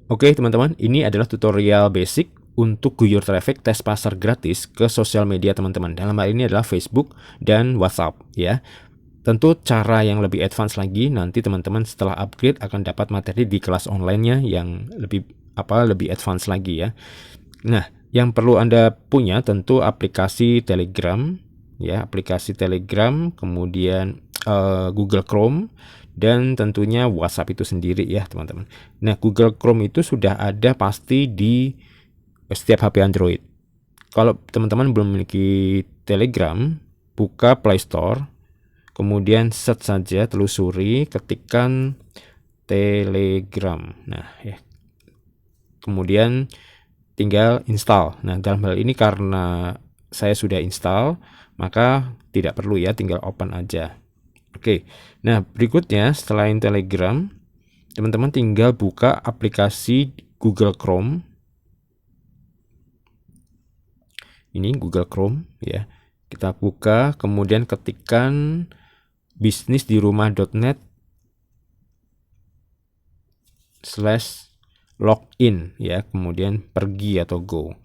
Oke teman-teman, ini adalah tutorial basic untuk Guyur Traffic tes pasar gratis ke sosial media teman-teman. Dalam hal ini adalah Facebook dan WhatsApp ya. Tentu cara yang lebih advance lagi nanti teman-teman setelah upgrade akan dapat materi di kelas online-nya yang lebih advance lagi ya. Nah, yang perlu Anda punya tentu aplikasi Telegram ya, aplikasi Telegram, kemudian Google Chrome, dan tentunya WhatsApp itu sendiri ya teman-teman. Nah, Google Chrome itu sudah ada pasti di setiap HP Android. Kalau teman-teman belum memiliki Telegram, buka Play Store, kemudian search saja, telusuri, ketikkan Telegram. Nah, ya. Kemudian tinggal install. Nah, dalam hal ini karena saya sudah install, maka tidak perlu ya, tinggal open aja. Oke. Nah, berikutnya selain Telegram, teman-teman tinggal buka aplikasi Google Chrome. Ini Google Chrome ya. Kita buka, kemudian ketikkan bisnisdirumah.net/login ya, kemudian pergi atau go.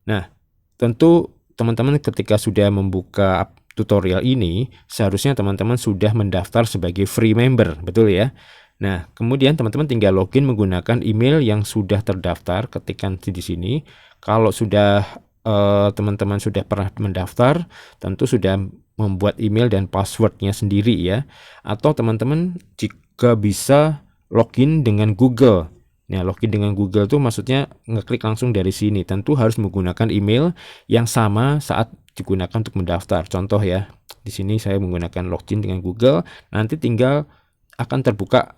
Nah, tentu teman-teman ketika sudah membuka tutorial ini, seharusnya teman-teman sudah mendaftar sebagai free member, betul ya? Nah, kemudian teman-teman tinggal login menggunakan email yang sudah terdaftar, ketikkan di sini. Kalau sudah teman-teman sudah pernah mendaftar, tentu sudah membuat email dan passwordnya sendiri ya. Atau teman-teman jika bisa login dengan Google. Nah, login dengan Google tuh maksudnya ngeklik langsung dari sini. Tentu harus menggunakan email yang sama saat digunakan untuk mendaftar. Contoh ya, di sini saya menggunakan login dengan Google. Nanti tinggal akan terbuka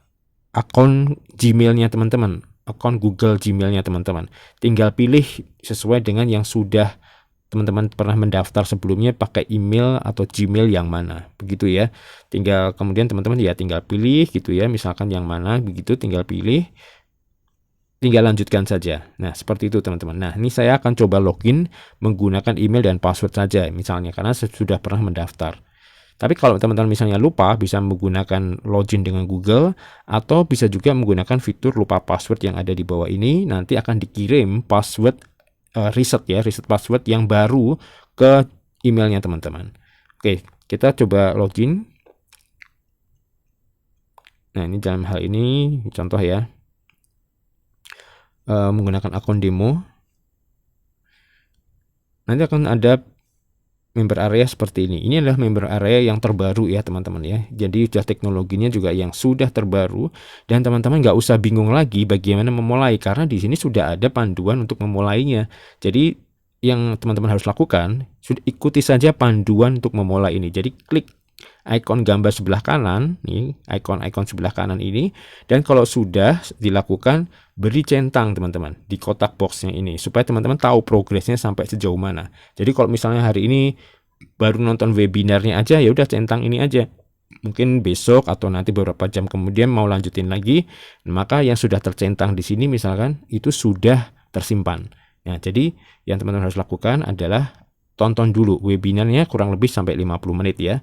akun Gmail-nya teman-teman, akun Google Gmail-nya teman-teman. Tinggal pilih sesuai dengan yang sudah teman-teman pernah mendaftar sebelumnya, pakai email atau Gmail yang mana, begitu ya. Tinggal kemudian teman-teman ya tinggal pilih gitu ya, misalkan yang mana begitu, tinggal pilih, tinggal lanjutkan saja. Nah, seperti itu teman-teman. Nah, ini saya akan coba login menggunakan email dan password saja misalnya, karena saya sudah pernah mendaftar. Tapi kalau teman-teman misalnya lupa, bisa menggunakan login dengan Google, atau bisa juga menggunakan fitur lupa password yang ada di bawah ini. Nanti akan dikirim password reset password yang baru ke emailnya teman-teman. Oke, kita coba login. Nah, ini dalam hal ini contoh ya, menggunakan akun demo. Nanti akan ada member area seperti ini. Ini adalah member area yang terbaru ya teman-teman ya. Jadi sudah teknologinya juga yang sudah terbaru, dan teman-teman nggak usah bingung lagi bagaimana memulai, karena di sini sudah ada panduan untuk memulainya. Jadi yang teman-teman harus lakukan, sudah ikuti saja panduan untuk memulai ini. Jadi klik ikon gambar sebelah kanan, nih ikon-ikon sebelah kanan ini, dan kalau sudah dilakukan, beri centang teman-teman di kotak boxnya ini supaya teman-teman tahu progresnya sampai sejauh mana. Jadi kalau misalnya hari ini baru nonton webinarnya aja, ya udah centang ini aja. Mungkin besok atau nanti beberapa jam kemudian mau lanjutin lagi, maka yang sudah tercentang di sini misalkan itu sudah tersimpan. Nah, jadi yang teman-teman harus lakukan adalah tonton dulu webinarnya kurang lebih sampai 50 menit ya.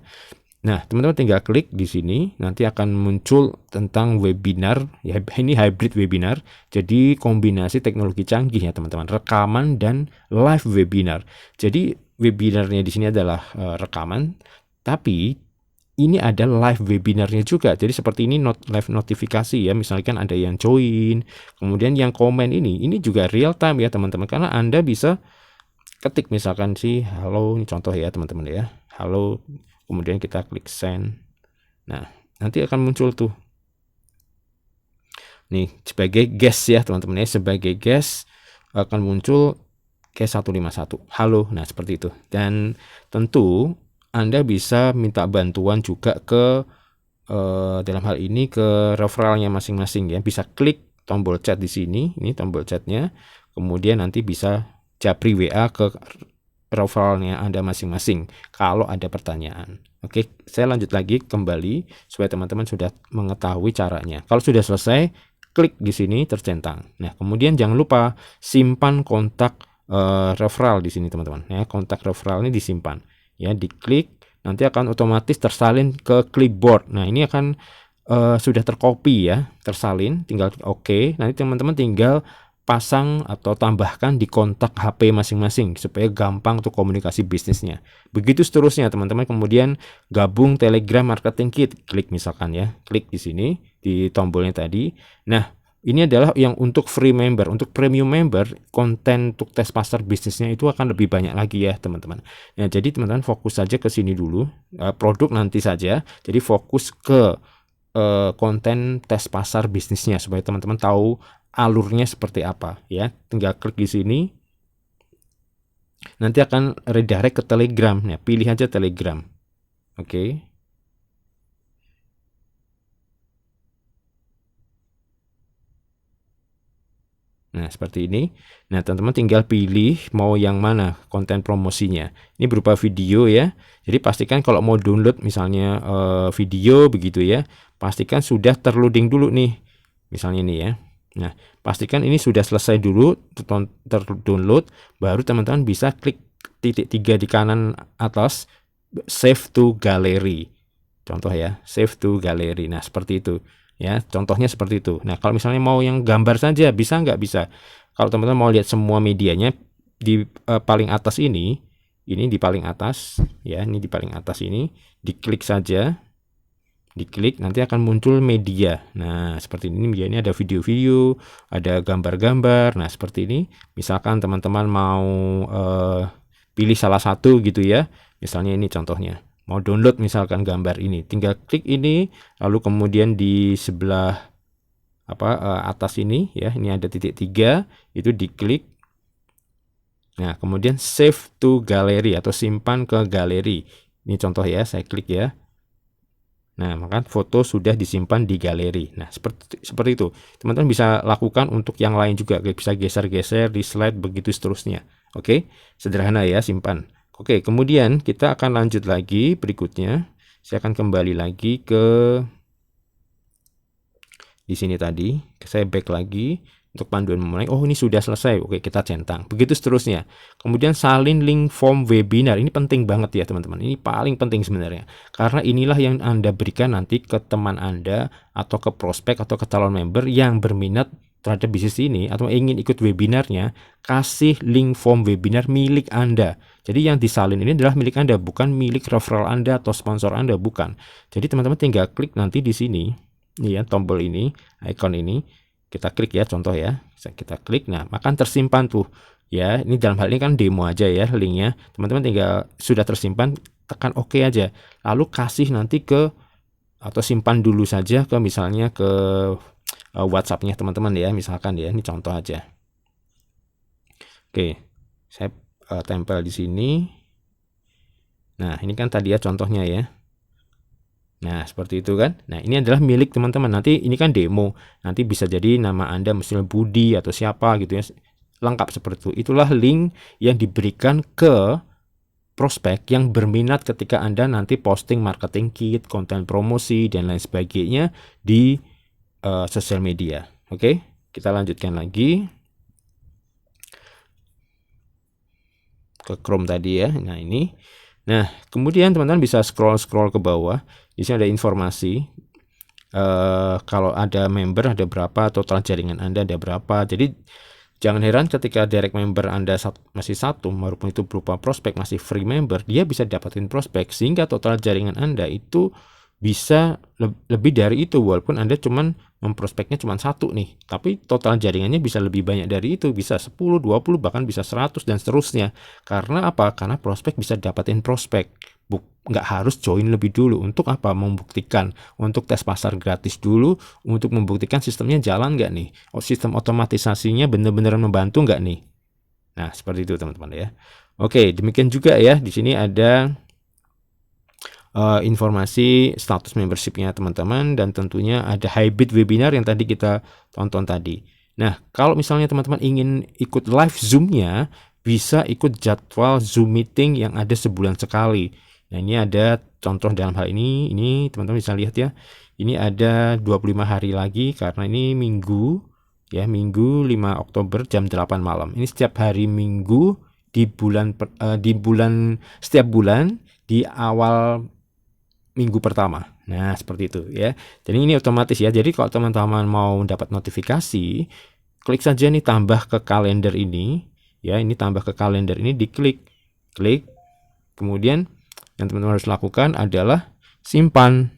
Nah, teman-teman tinggal klik di sini, nanti akan muncul tentang webinar. Ya, ini hybrid webinar, jadi kombinasi teknologi canggih ya teman-teman, rekaman dan live webinar. Jadi webinarnya di sini adalah rekaman, tapi ini ada live webinarnya juga. Jadi seperti ini live notifikasi ya, misalkan ada yang join, kemudian yang komen ini juga real time ya teman-teman, karena Anda bisa ketik misalkan sih halo, ini contoh ya teman-teman ya, halo. Kemudian kita klik send. Nah, nanti akan muncul tuh. Nih, sebagai guest ya teman-teman ya, sebagai guest akan muncul case 151. Halo. Nah, seperti itu. Dan tentu Anda bisa minta bantuan juga ke dalam hal ini ke referralnya masing-masing ya. Bisa klik tombol chat di sini, ini tombol chatnya. Kemudian nanti bisa japri WA ke referralnya Anda masing-masing kalau ada pertanyaan. Oke, saya lanjut lagi kembali supaya teman-teman sudah mengetahui caranya. Kalau sudah selesai, klik di sini tercentang. Nah, kemudian jangan lupa simpan kontak referral di sini teman-teman. Ya, kontak referral ini disimpan. Ya, diklik, nanti akan otomatis tersalin ke clipboard. Nah, ini akan sudah tercopy ya, tersalin, tinggal oke. Nanti teman-teman tinggal pasang atau tambahkan di kontak HP masing-masing supaya gampang untuk komunikasi bisnisnya. Begitu seterusnya teman-teman, kemudian gabung Telegram Marketing Kit, klik misalkan ya, klik di sini di tombolnya tadi. Nah, ini adalah yang untuk free member. Untuk premium member, konten untuk tes pasar bisnisnya itu akan lebih banyak lagi ya teman-teman. Nah, jadi teman-teman fokus saja ke sini dulu, produk nanti saja. Jadi fokus ke konten tes pasar bisnisnya supaya teman-teman tahu alurnya seperti apa ya. Tinggal klik di sini. Nanti akan redirect ke Telegram. Nah, pilih aja Telegram. Oke. Nah, seperti ini. Nah, teman-teman tinggal pilih mau yang mana konten promosinya. Ini berupa video ya. Jadi pastikan kalau mau download misalnya video begitu ya, pastikan sudah terloading dulu nih. Misalnya ini ya. Nah, pastikan ini sudah selesai dulu terdownload, baru teman-teman bisa klik titik 3 di kanan atas, save to gallery. Contoh ya, save to gallery. Nah, seperti itu. Ya, contohnya seperti itu. Nah, kalau misalnya mau yang gambar saja, bisa nggak? Bisa. Kalau teman-teman mau lihat semua medianya di paling atas ini di paling atas, ya, ini di paling atas ini, diklik saja, diklik, nanti akan muncul media. Nah, seperti ini medianya ada video-video, ada gambar-gambar. Nah, seperti ini. Misalkan teman-teman mau pilih salah satu gitu ya. Misalnya ini contohnya. Mau download misalkan gambar ini, tinggal klik ini, lalu kemudian di sebelah atas ini ya, ini ada titik 3, itu diklik. Nah, kemudian save to gallery atau simpan ke galeri. Ini contoh ya, saya klik ya. Nah, maka foto sudah disimpan di galeri. Nah, seperti itu. Teman-teman bisa lakukan untuk yang lain juga, bisa geser-geser di slide begitu seterusnya. Oke, sederhana ya, simpan. Oke, kemudian kita akan lanjut lagi berikutnya. Saya akan kembali lagi ke di sini tadi. Saya back lagi untuk panduan memulai. Oh, ini sudah selesai. Oke, kita centang. Begitu seterusnya. Kemudian salin link form webinar. Ini penting banget ya, teman-teman. Ini paling penting sebenarnya. Karena inilah yang Anda berikan nanti ke teman Anda atau ke prospek atau ke calon member yang berminat terhadap bisnis ini atau ingin ikut webinarnya, kasih link form webinar milik Anda. Jadi yang disalin ini adalah milik Anda, bukan milik referral Anda atau sponsor Anda, bukan. Jadi teman-teman tinggal klik nanti di sini, ini ya, tombol ini, icon ini, kita klik ya, contoh ya, kita klik, nah akan tersimpan tuh, ya. Ini dalam hal ini kan demo aja ya, linknya. Teman-teman tinggal sudah tersimpan, tekan OK aja, lalu kasih nanti ke atau simpan dulu saja ke misalnya ke WhatsApp-nya teman-teman ya, misalkan ya, ini contoh aja. Oke, saya tempel di sini. Nah, ini kan tadi ya contohnya ya. Nah, seperti itu kan. Nah, ini adalah milik teman-teman. Nanti ini kan demo. Nanti bisa jadi nama Anda misalnya Budi atau siapa gitu ya. Lengkap seperti itu. Itulah link yang diberikan ke prospek yang berminat ketika Anda nanti posting marketing kit, konten promosi dan lain sebagainya di sosial media. Oke, kita lanjutkan lagi ke Chrome tadi ya. Nah, ini. Nah, kemudian teman-teman bisa scroll ke bawah. Di sini ada informasi. Kalau ada member ada berapa, total jaringan Anda ada berapa. Jadi jangan heran ketika direct member Anda masih satu, walaupun itu berupa prospek masih free member, dia bisa dapatin prospek sehingga total jaringan Anda itu bisa lebih dari itu, walaupun Anda cuman memprospeknya cuma satu nih, tapi total jaringannya bisa lebih banyak dari itu, bisa 10, 20, bahkan bisa 100 dan seterusnya. Karena apa? Karena prospek bisa dapatin prospek, nggak harus join lebih dulu. Untuk apa? Membuktikan, untuk tes pasar gratis dulu, untuk membuktikan sistemnya jalan nggak nih, sistem otomatisasinya benar-benar membantu nggak nih. Nah, seperti itu teman-teman ya. Oke, demikian juga ya, di sini ada informasi status membershipnya teman-teman, dan tentunya ada hybrid webinar yang tadi kita tonton tadi. Nah, kalau misalnya teman-teman ingin ikut live Zoom-nya, bisa ikut jadwal Zoom meeting yang ada sebulan sekali. Nah, ini ada contoh dalam hal ini teman-teman bisa lihat ya. Ini ada 25 hari lagi karena ini Minggu ya, Minggu 5 Oktober jam 8 malam. Ini setiap hari Minggu di bulan setiap bulan di awal minggu pertama. Nah, seperti itu ya. Jadi ini otomatis ya. Jadi kalau teman-teman mau dapat notifikasi, klik saja nih tambah ke kalender ini ya. Ini tambah ke kalender ini, diklik. Klik. Kemudian yang teman-teman harus lakukan adalah simpan.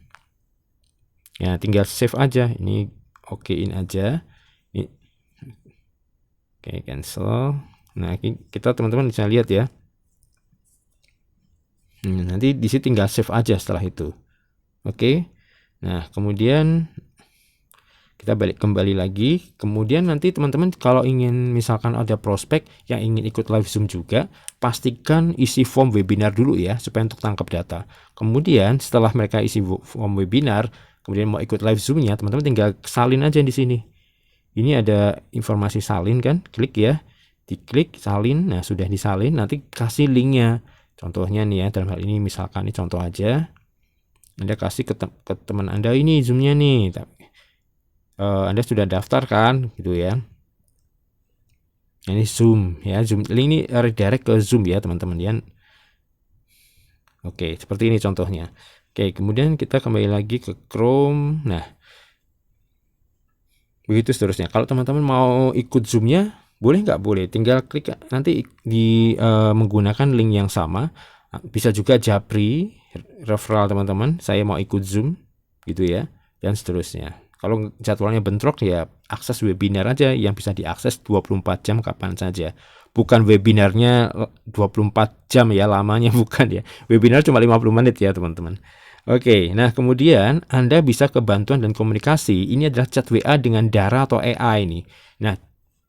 Ya, tinggal save aja. Ini okein aja. Ini. Oke, cancel. Nah, kita teman-teman bisa lihat ya. Nanti di sini tinggal save aja setelah itu. Oke. Nah, kemudian kita balik kembali lagi. Kemudian nanti teman-teman kalau ingin misalkan ada prospek yang ingin ikut live Zoom juga, pastikan isi form webinar dulu ya, supaya untuk tangkap data. Kemudian setelah mereka isi form webinar, kemudian mau ikut live Zoom-nya, teman-teman tinggal salin aja di sini. Ini ada informasi salin kan, klik ya. Diklik salin. Nah, sudah disalin, nanti kasih linknya. Contohnya nih ya, dalam hal ini misalkan ini contoh aja. Anda kasih ke teman Anda, ini Zoom-nya nih. Anda sudah daftar kan, gitu ya. Ini Zoom ya, Zoom link ini redirect ke Zoom ya, teman-teman ya. Oke, seperti ini contohnya. Oke, kemudian kita kembali lagi ke Chrome. Nah, begitu seterusnya. Kalau teman-teman mau ikut Zoom-nya, boleh nggak? Boleh. Tinggal klik nanti di menggunakan link yang sama. Bisa juga Japri referral teman-teman, saya mau ikut Zoom gitu ya, dan seterusnya. Kalau jadwalnya bentrok ya akses webinar aja yang bisa diakses 24 jam kapan saja. Bukan webinarnya 24 jam ya lamanya, bukan ya. Webinar cuma 50 menit ya teman-teman. Oke, nah kemudian Anda bisa ke bantuan dan komunikasi. Ini adalah chat WA dengan Dara atau AI ini. Nah,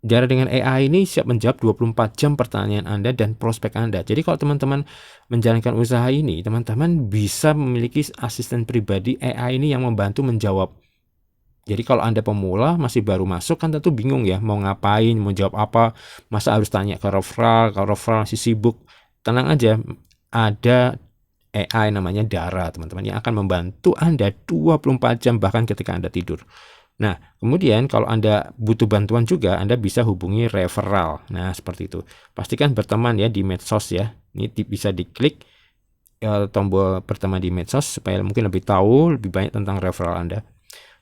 Dara dengan AI ini siap menjawab 24 jam pertanyaan Anda dan prospek Anda. Jadi kalau teman-teman menjalankan usaha ini, teman-teman bisa memiliki asisten pribadi AI ini yang membantu menjawab. Jadi kalau Anda pemula masih baru masuk kan tentu bingung ya mau ngapain, mau jawab apa, masa harus tanya ke referral, kalau referral masih sibuk. Tenang aja, ada AI namanya Dara teman-teman yang akan membantu Anda 24 jam bahkan ketika Anda tidur. Nah, kemudian kalau Anda butuh bantuan juga, Anda bisa hubungi referral. Nah, seperti itu. Pastikan berteman ya di medsos ya. Ini bisa diklik tombol berteman di medsos supaya mungkin lebih tahu lebih banyak tentang referral Anda.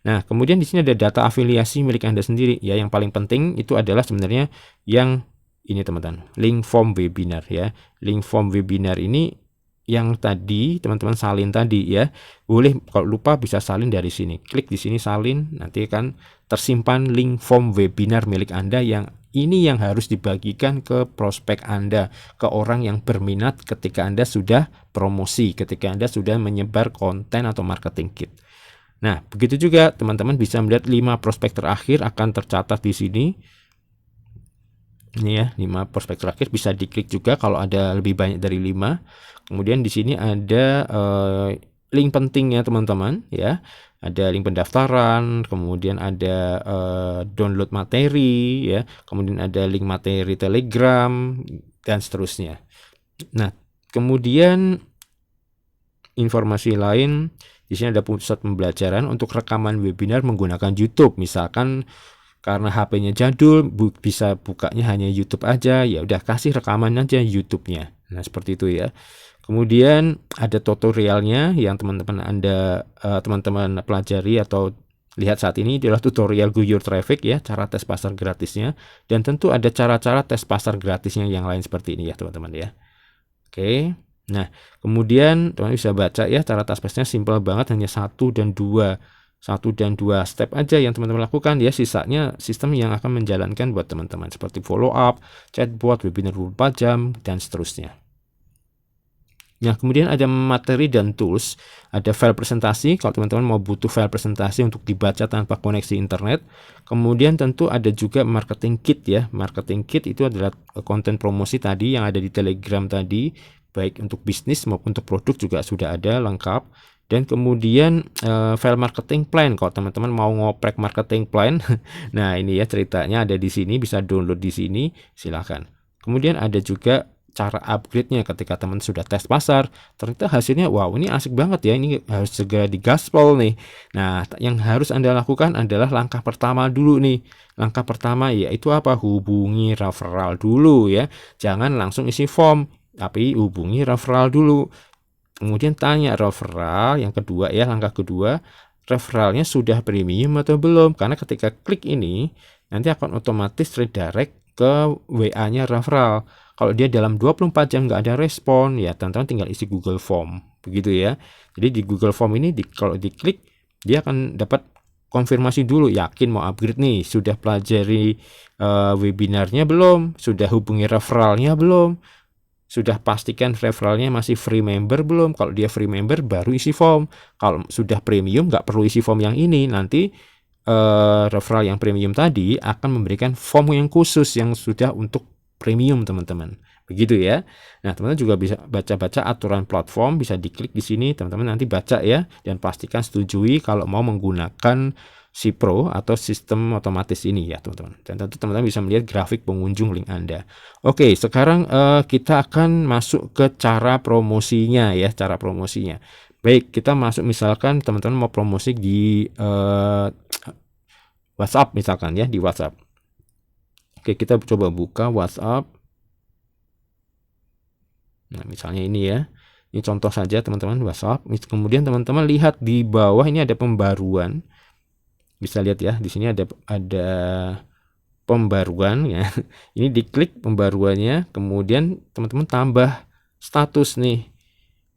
Nah, kemudian di sini ada data afiliasi milik Anda sendiri ya. Yang paling penting itu adalah sebenarnya yang ini teman-teman, link form webinar ya. Link form webinar ini yang tadi teman-teman salin tadi ya, boleh kalau lupa bisa salin dari sini, klik di sini salin, nanti kan tersimpan link form webinar milik Anda yang ini yang harus dibagikan ke prospek Anda, ke orang yang berminat ketika Anda sudah promosi, ketika Anda sudah menyebar konten atau marketing kit. Nah, begitu juga teman-teman bisa melihat 5 prospek terakhir akan tercatat di sini. Ini ya, 5 prospek terakhir bisa diklik juga kalau ada lebih banyak dari 5. Kemudian di sini ada link pentingnya teman-teman ya. Ada link pendaftaran, kemudian ada download materi ya, kemudian ada link materi Telegram dan seterusnya. Nah, kemudian informasi lain di sini ada pusat pembelajaran untuk rekaman webinar menggunakan YouTube. Misalkan karena HP-nya jadul, bisa bukanya hanya YouTube aja, ya udah kasih rekaman aja YouTube-nya. Nah, seperti itu ya. Kemudian ada tutorialnya yang teman-teman teman-teman pelajari atau lihat saat ini adalah tutorial Guyur Traffic ya, cara tes pasar gratisnya, dan tentu ada cara-cara tes pasar gratisnya yang lain seperti ini ya teman-teman ya. Oke. Nah, kemudian teman-teman bisa baca ya cara tes pasarnya simple banget, hanya 1 dan 2 step aja yang teman-teman lakukan ya, sisanya sistem yang akan menjalankan buat teman-teman seperti follow up, chatbot, webinar 24 jam dan seterusnya. Nah, kemudian ada materi dan tools, ada file presentasi kalau teman-teman mau butuh file presentasi untuk dibaca tanpa koneksi internet. Kemudian tentu ada juga marketing kit ya. Marketing kit itu adalah konten promosi tadi yang ada di Telegram tadi, baik untuk bisnis maupun untuk produk juga sudah ada lengkap. Dan kemudian file marketing plan kalau teman-teman mau ngoprek marketing plan. Nah, ini ya ceritanya ada di sini, bisa download di sini, silahkan. Kemudian ada juga cara upgrade-nya ketika teman sudah tes pasar, ternyata hasilnya wow ini asik banget ya, ini harus segera digaspol nih. Nah, yang harus Anda lakukan adalah langkah pertama dulu nih. Langkah pertama yaitu apa? Hubungi referral dulu ya. Jangan langsung isi form, tapi hubungi referral dulu. Kemudian tanya referral yang kedua ya, langkah kedua, referralnya sudah premium atau belum? Karena ketika klik ini nanti akan otomatis redirect ke WA-nya referral. Kalau dia dalam 24 jam nggak ada respon, ya teman-teman tinggal isi Google Form, begitu ya. Jadi di Google Form ini kalau diklik dia akan dapat konfirmasi dulu, yakin mau upgrade nih, sudah pelajari webinarnya belum, sudah hubungi referralnya belum, sudah pastikan referralnya masih free member belum. Kalau dia free member baru isi form. Kalau sudah premium nggak perlu isi form yang ini. Nanti referral yang premium tadi akan memberikan form yang khusus yang sudah untuk premium teman-teman. Begitu ya. Nah, teman-teman juga bisa baca-baca aturan platform, bisa diklik di sini, teman-teman nanti baca ya dan pastikan setujui kalau mau menggunakan si Pro atau sistem otomatis ini ya teman-teman. Dan tentu teman-teman bisa melihat grafik pengunjung link Anda. Oke, sekarang kita akan masuk ke cara promosinya ya, cara promosinya. Baik, kita masuk misalkan teman-teman mau promosi di WhatsApp misalkan ya, di WhatsApp. Oke, kita coba buka WhatsApp. Nah, misalnya ini ya. Ini contoh saja teman-teman WhatsApp. Kemudian teman-teman lihat di bawah ini ada pembaruan. Bisa lihat ya, di sini ada pembaruan ya. Ini diklik pembaruannya, kemudian teman-teman tambah status nih.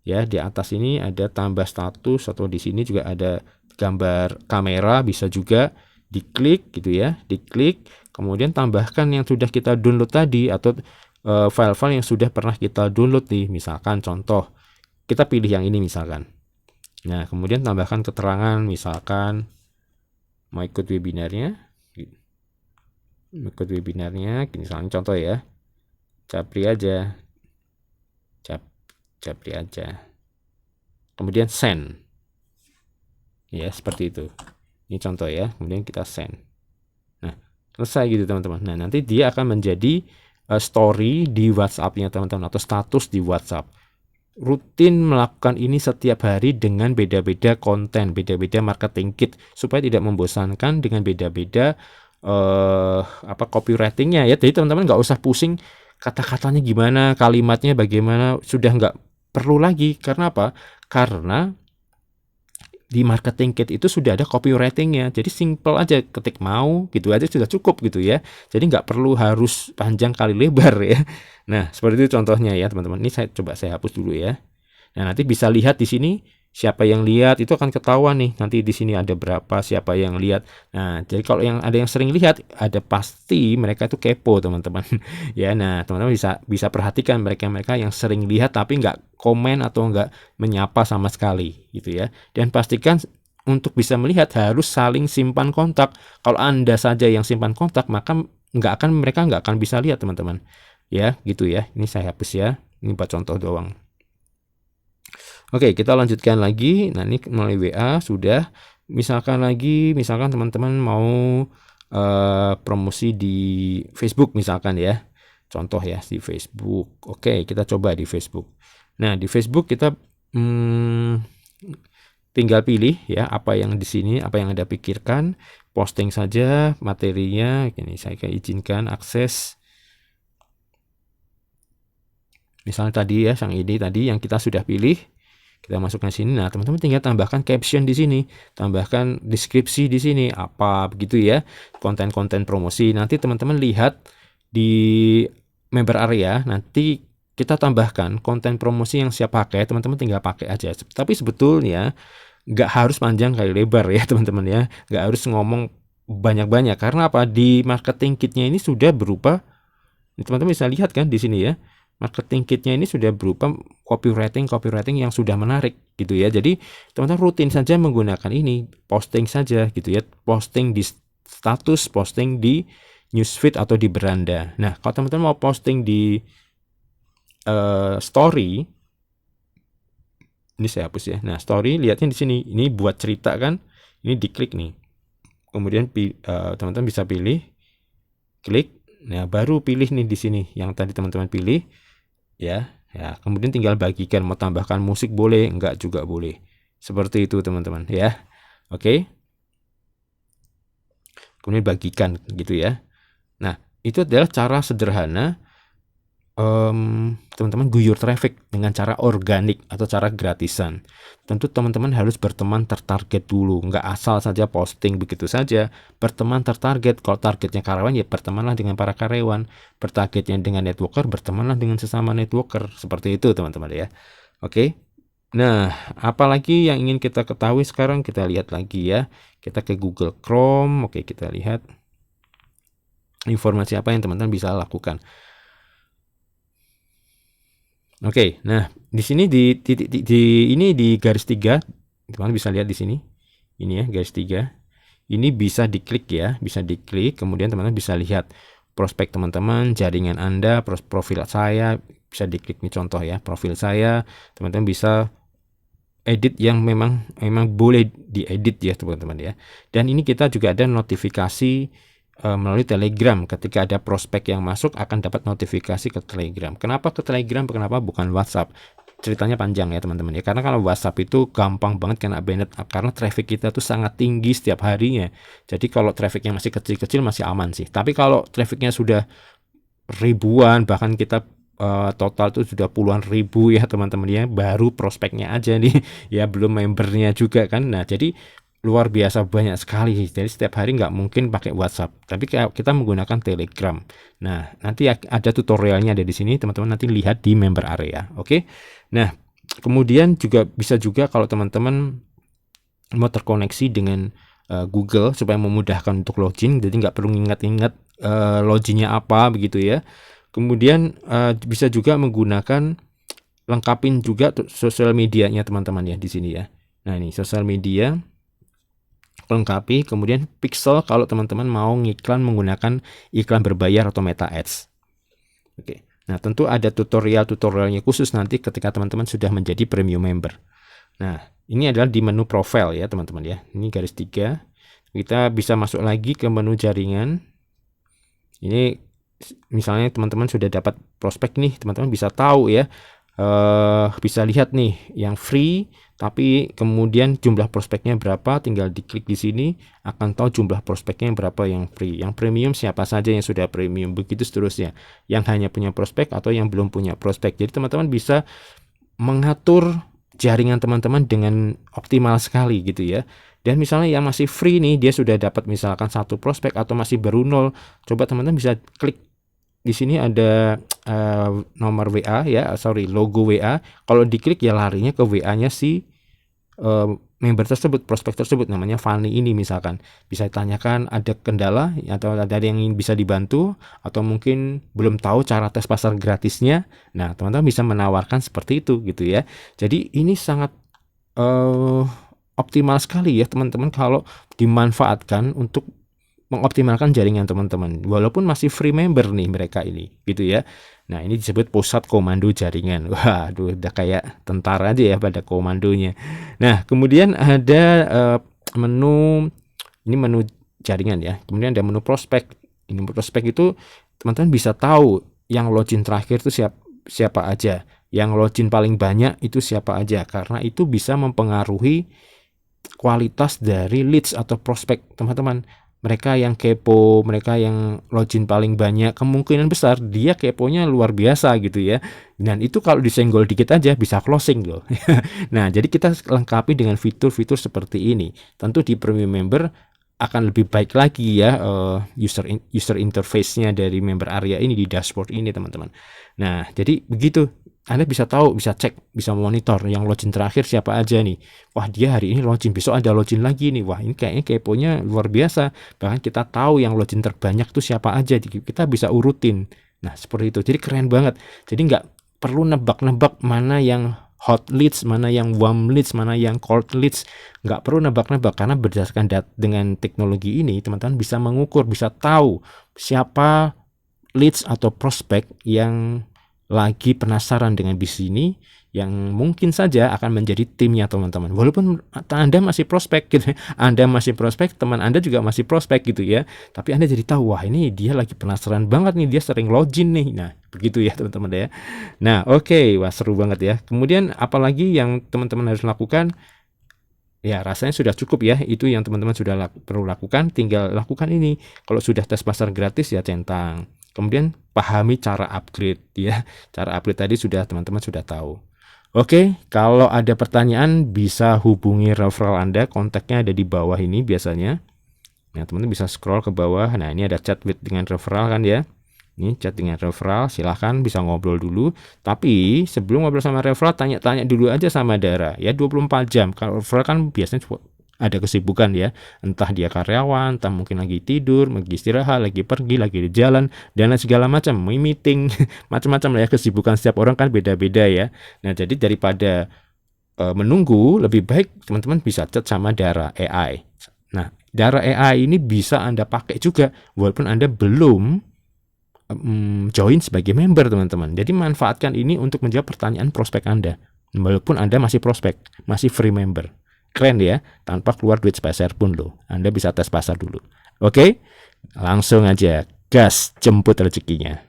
Ya, di atas ini ada tambah status atau di sini juga ada gambar kamera, bisa juga diklik gitu ya, diklik, kemudian tambahkan yang sudah kita download tadi atau file-file yang sudah pernah kita download nih. Misalkan contoh, kita pilih yang ini misalkan. Nah, kemudian tambahkan keterangan misalkan mau ikut webinarnya, misalnya contoh ya, Japri aja, Japri aja, kemudian send ya, seperti itu. Ini contoh ya, kemudian kita send. Nah, selesai gitu teman-teman. Nah, nanti dia akan menjadi story di WhatsApp-nya teman-teman atau status di WhatsApp. Rutin melakukan ini setiap hari dengan beda-beda konten, beda-beda marketing kit supaya tidak membosankan dengan beda-beda copywritingnya ya. Jadi teman-teman nggak usah pusing kata-katanya gimana, kalimatnya bagaimana, sudah nggak perlu lagi. Karena apa? Karena di marketing kit itu sudah ada copywritingnya, jadi simple aja, ketik mau gitu aja sudah cukup gitu ya. Jadi nggak perlu harus panjang kali lebar ya. Nah, seperti itu contohnya ya teman-teman. Ini saya hapus dulu ya. Nah, nanti bisa lihat di sini siapa yang lihat, itu akan ketahuan nih. Nanti di sini ada berapa, siapa yang lihat. Nah, jadi kalau yang ada yang sering lihat, ada pasti mereka itu kepo teman-teman. Ya, nah teman-teman bisa perhatikan mereka yang sering lihat tapi nggak komen atau nggak menyapa sama sekali gitu ya. Dan pastikan untuk bisa melihat harus saling simpan kontak. Kalau Anda saja yang simpan kontak, maka mereka nggak akan bisa lihat teman-teman. Ya, gitu ya. Ini saya hapus ya. Ini buat contoh doang. Oke, kita lanjutkan lagi. Nah, ini melalui WA sudah. Misalkan teman-teman mau promosi di Facebook misalkan ya. Contoh ya di Facebook. Oke, kita coba di Facebook. Nah, di Facebook kita tinggal pilih ya apa yang di sini, apa yang Anda pikirkan, posting saja materinya. Ini saya izinkan akses. Misalnya tadi ya, yang kita sudah pilih. Kita masukkan sini. Nah, teman-teman tinggal tambahkan caption di sini, tambahkan deskripsi di sini, apa begitu ya, konten-konten promosi. Nanti teman-teman lihat di member area, nanti kita tambahkan konten promosi yang siap pakai, teman-teman tinggal pakai aja. Tapi sebetulnya nggak harus panjang kali lebar ya teman-teman ya, nggak harus ngomong banyak-banyak. Karena apa? Di marketing kitnya ini sudah berupa, teman-teman bisa lihat kan di sini ya. Marketing kitnya ini sudah berupa copywriting yang sudah menarik gitu ya. Jadi teman-teman rutin saja menggunakan ini, posting saja gitu ya, posting di status, posting di newsfeed atau di beranda. Nah, kalau teman-teman mau posting di story, ini saya hapus ya. Nah, story lihatnya di sini, ini buat cerita kan, ini diklik nih. Kemudian teman-teman bisa pilih, klik. Nah, baru pilih nih di sini yang tadi teman-teman pilih. Ya, kemudian tinggal bagikan, mau tambahkan musik boleh, enggak juga boleh. Seperti itu teman-teman ya. Oke. Kemudian bagikan gitu ya. Nah, itu adalah cara sederhana teman-teman guyur traffic dengan cara organik atau cara gratisan. Tentu teman-teman harus berteman tertarget dulu, nggak asal saja posting begitu saja. Berteman tertarget, kalau targetnya karyawan ya bertemanlah dengan para karyawan, bertargetnya dengan networker, bertemanlah dengan sesama networker, seperti itu teman-teman ya. Oke. Nah, apalagi yang ingin kita ketahui sekarang, kita lihat lagi ya. Kita ke Google Chrome, oke, kita lihat informasi apa yang teman-teman bisa lakukan. Oke, nah di sini ini di garis 3, teman-teman bisa lihat di sini. Ini ya garis 3. Ini bisa diklik ya, bisa diklik. Kemudian teman-teman bisa lihat prospek teman-teman, jaringan Anda, profil saya, bisa diklik nih contoh ya, profil saya. Teman-teman bisa edit yang memang boleh diedit ya teman-teman ya. Dan ini kita juga ada notifikasi melalui Telegram. Ketika ada prospek yang masuk akan dapat notifikasi ke Telegram. Kenapa ke Telegram? Kenapa bukan WhatsApp? Ceritanya panjang ya teman-teman ya. Karena kalau WhatsApp itu gampang banget kena banned karena traffic kita tuh sangat tinggi setiap harinya. Jadi kalau trafficnya masih kecil-kecil masih aman sih. Tapi kalau trafficnya sudah ribuan, bahkan kita total tuh sudah puluhan ribu ya teman-teman ya, baru prospeknya aja nih ya, belum membernya juga kan. Nah jadi luar biasa banyak sekali. Jadi setiap hari nggak mungkin pakai WhatsApp, tapi kita menggunakan Telegram. Nah, nanti ada tutorialnya ada di sini, teman-teman nanti lihat di member area. Oke. Nah, kemudian bisa juga kalau teman-teman mau terkoneksi dengan Google supaya memudahkan untuk login, jadi nggak perlu ingat-ingat loginnya apa begitu ya. Kemudian bisa juga menggunakan lengkapin juga sosial medianya teman-teman ya di sini ya. Nah, ini sosial media lengkapi, kemudian pixel kalau teman-teman mau ngiklan menggunakan iklan berbayar atau meta ads. Oke. Nah, tentu ada tutorialnya khusus nanti ketika teman-teman sudah menjadi premium member. Nah, ini adalah di menu profile ya, teman-teman ya. Ini garis 3. Kita bisa masuk lagi ke menu jaringan. Ini misalnya teman-teman sudah dapat prospek nih, teman-teman bisa tahu ya. Bisa lihat nih yang free, tapi kemudian jumlah prospeknya berapa, tinggal diklik di sini akan tahu jumlah prospeknya berapa yang free. Yang premium siapa saja yang sudah premium, begitu seterusnya. Yang hanya punya prospek atau yang belum punya prospek. Jadi teman-teman bisa mengatur jaringan teman-teman dengan optimal sekali gitu ya. Dan misalnya yang masih free nih, dia sudah dapat misalkan 1 prospek atau masih baru 0, coba teman-teman bisa klik di sini ada nomor WA ya, logo WA. Kalau diklik ya larinya ke WA-nya si member tersebut, prospek tersebut, namanya Fanny ini misalkan. Bisa ditanyakan ada kendala atau ada yang ingin bisa dibantu, atau mungkin belum tahu cara tes pasar gratisnya. Nah, teman-teman bisa menawarkan seperti itu gitu ya. Jadi ini sangat optimal sekali ya teman-teman kalau dimanfaatkan untuk mengoptimalkan jaringan teman-teman, walaupun masih free member nih mereka ini gitu ya. Nah, ini disebut pusat komando jaringan. Waduh, udah kayak tentara aja ya pada komandonya. Nah, kemudian ada menu, ini menu jaringan ya. Kemudian ada menu prospek. Ini prospek itu teman-teman bisa tahu yang login terakhir itu siapa aja, yang login paling banyak itu siapa aja, karena itu bisa mempengaruhi kualitas dari leads atau prospek teman-teman. Mereka yang kepo, mereka yang login paling banyak, kemungkinan besar dia keponya luar biasa gitu ya. Dan itu kalau disenggol dikit aja bisa closing loh. Nah, jadi kita lengkapi dengan fitur-fitur seperti ini. Tentu di premium member akan lebih baik lagi ya user interface-nya dari member area ini di dashboard ini teman-teman. Nah, jadi begitu. Anda bisa tahu, bisa cek, bisa monitor yang login terakhir siapa aja nih. Wah, dia hari ini login, besok ada login lagi nih. Wah, ini kayaknya keponya luar biasa. Bahkan kita tahu yang login terbanyak tuh siapa aja. Kita bisa urutin. Nah, seperti itu. Jadi keren banget. Jadi nggak perlu nebak-nebak mana yang hot leads, mana yang warm leads, mana yang cold leads. Nggak perlu nebak-nebak, karena berdasarkan dengan teknologi ini, teman-teman bisa mengukur, bisa tahu siapa leads atau prospek yang lagi penasaran dengan bisnis ini, yang mungkin saja akan menjadi timnya teman-teman. Walaupun Anda masih prospek gitu, Anda masih prospek, teman Anda juga masih prospek gitu ya. Tapi Anda jadi tahu, wah ini dia lagi penasaran banget nih, dia sering login nih. Nah, begitu ya teman-teman ya. Nah, oke, wah seru banget ya. Kemudian apalagi yang teman-teman harus lakukan? Ya, rasanya sudah cukup ya. Itu yang teman-teman sudah perlu lakukan. Tinggal lakukan ini. Kalau sudah tes pasar gratis ya centang. Kemudian pahami cara upgrade ya. Cara upgrade tadi teman-teman sudah tahu. Oke, kalau ada pertanyaan bisa hubungi referral Anda, kontaknya ada di bawah ini biasanya. Nah, teman-teman bisa scroll ke bawah. Nah, ini ada chat with dengan referral kan ya. Ini chat dengan referral, silahkan bisa ngobrol dulu. Tapi sebelum ngobrol sama referral, tanya-tanya dulu aja sama Dara ya, 24 jam. Kalau referral kan biasanya ada kesibukan ya, entah dia karyawan, entah mungkin lagi tidur, lagi istirahat, lagi pergi, lagi di jalan, dan segala macam, meeting, macam-macam lah ya, kesibukan setiap orang kan beda-beda ya. Nah, jadi daripada menunggu, lebih baik teman-teman bisa chat sama Dara AI. Nah, Dara AI ini bisa Anda pakai juga walaupun Anda belum join sebagai member, teman-teman. Jadi manfaatkan ini untuk menjawab pertanyaan prospek Anda walaupun Anda masih prospek, masih free member. Keren ya, tanpa keluar duit sepeser pun loh. Anda bisa tes pasar dulu. Oke, langsung aja gas jemput rezekinya.